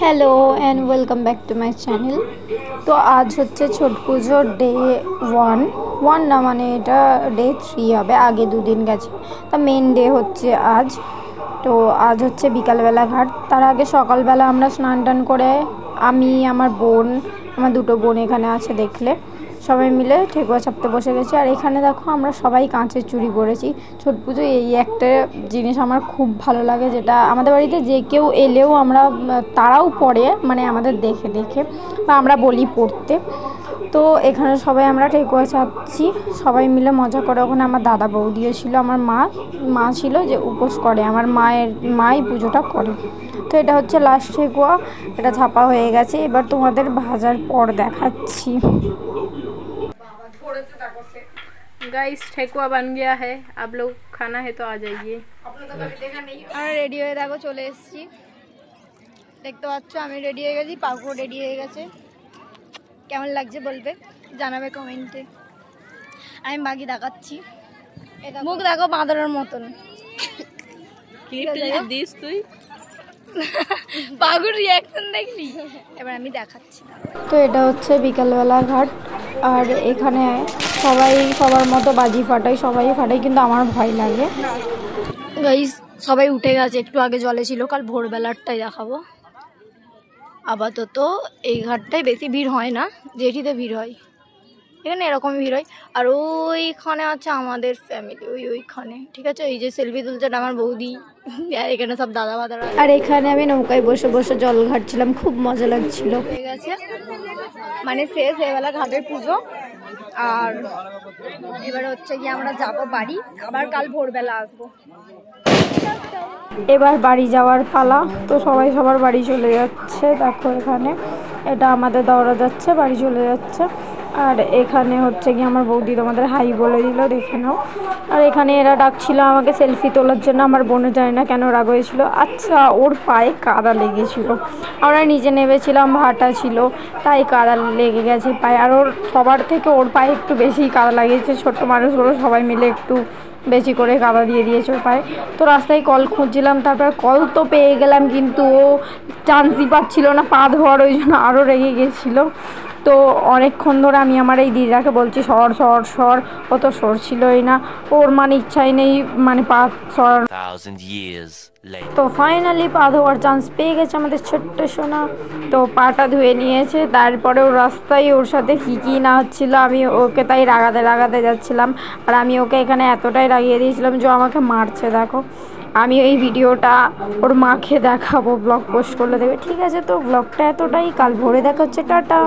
Hello and welcome back to my channel. তো আজ হচ্ছে ছট পুজোর ডে ওয়ান না, মানে এটা ডে 3 হবে, আগে দুদিন গেছে। তা মেন ডে হচ্ছে আজ। তো আজ হচ্ছে বিকালবেলা ঘাট, তার আগে সকালবেলা আমরা স্নান টান করে আমি, আমার বোন, আমার দুটো বোন এখানে আছে দেখলে, সবাই মিলে ঠেকুয়া চাপতে বসে গেছি। আর এখানে দেখো আমরা সবাই কাঁচের চুড়ি পরেছি। ছট পুজো এই একটা জিনিস আমার খুব ভালো লাগে, যেটা আমাদের বাড়িতে যে কেউ এলেও আমরা তারাও পরে, মানে আমাদের দেখে দেখে, বা আমরা বলি পড়তে। তো এখানে সবাই আমরা ঠেকুয়া চাপছি সবাই মিলে মজা করে। ওখানে আমার দাদা বৌদিও ছিল, আমার মা ছিল যে উপোস করে, আমার মাই পুজোটা করে। তো এটা হচ্ছে লাস্ট ঠেকুয়া, এটা ছাপা হয়ে গেছে। এবার তোমাদের ভাজার পর দেখাচ্ছি। गाइस ठेकुआ बन गया है, आप लोग खाना है तो आ जाइए। আর রেডি হয়ে দেখো চলে এসেছি, দেখতে পাচ্ছ আমি রেডি হয়ে গেছি, পাকুও রেডি হয়ে গেছে। কেমন লাগছে বলবে, জানাবে কমেন্টে। আমি বাকি দেখাচ্ছি, মুখ দেখো বাঁদরের মতন। দিস তুই পাগুর রিয়াকশন দেখলি। এবার আমি দেখাচ্ছি। তো এটা হচ্ছে বিকালবেলা ঘাট, আর এখানে সবাই সবার মতো বাজি ফাটাই, সবাই ফাটাই, কিন্তু আমার ভয় লাগে। গাইস সবাই উঠে গেছে, একটু আগে জলে ছিল, কাল ভোরবেলারটাই দেখাবো। আপাতত এই ঘাটটায় বেশি ভিড় হয় না, যেটিতে ভিড় হয় এখানে এরকমই ভিড় হয়। আর ওইখানে আছে আমাদের ফ্যামিলি, ওইখানে ঠিক আছে। এই যে সেলফি তুলছে আমার বৌদি, আর এখানে সব দাদা বাদারা। আর এখানে আমি নৌকায় বসে বসে জল ঘাটছিলাম, খুব মজা লাগছিল। হয়ে গেছে মানে শেষ হয়ে গেল ঘাটের পুজো। আর এবার হচ্ছে কি আমরা যাবো বাড়ি, আবার কাল ভোরবেলা আসবো। এবার বাড়ি যাওয়ার পালা। তো সবাই সবার বাড়ি চলে যাচ্ছে, দেখো এখানে এটা আমাদের দৌড়া যাচ্ছে, বাড়ি চলে যাচ্ছে। আর এখানে হচ্ছে কি আমার বৌদি তোমাদের হাই বলে দিল, দেখে নাও। আর এখানে এরা ডাকছিল আমাকে সেলফি তোলার জন্য, আমার বোনের জানি না কেন রাগ হয়েছিল। আচ্ছা, ওর পায়ে কাদা লেগেছিল, আমরা নিচে নেমেছিলাম, ভাটা ছিল, তাই কাদা লেগে গেছে পায়ে। আর ওর সবার থেকে ওর পায়ে একটু বেশি কাদা লাগিয়েছে, ছোট্ট মানুষগুলো সবাই মিলে একটু বেশি করে কাদা দিয়ে দিয়েছে ওর পায়ে। তো রাস্তায় কল খুঁজছিলাম, তারপর কল তো পেয়ে গেলাম, কিন্তু ও চান্সই পাচ্ছিল না পা ধোয়ার, ওই জন্য আরও রেগে গেছিলো। তো অনেকক্ষণ ধরে আমি আমার এই দিদাকে বলছি সর সর সর, ও তো সরছিলই না, ওর মানে ইচ্ছাই নেই মানে পা সর। তো ফাইনালি পা ধোয়ার চান্স পেয়ে গেছে আমাদের ছোট্ট সোনা। তো পাটা ধুয়ে নিয়েছে, তারপরে ওর রাস্তায় ওর সাথে কি না হচ্ছিলো, আমি ওকে তাই রাগাতে যাচ্ছিলাম। আর আমি ওকে এখানে এতটাই রাগিয়ে দিয়েছিলাম যে আমাকে মারছে। দেখো আমি এই ভিডিওটা ওর মাকে দেখাবো, ব্লগ পোস্ট করলে দেবে, ঠিক আছে। তো ব্লগটা এতটাই, কাল ভোরে দেখা হচ্ছে, টাটা।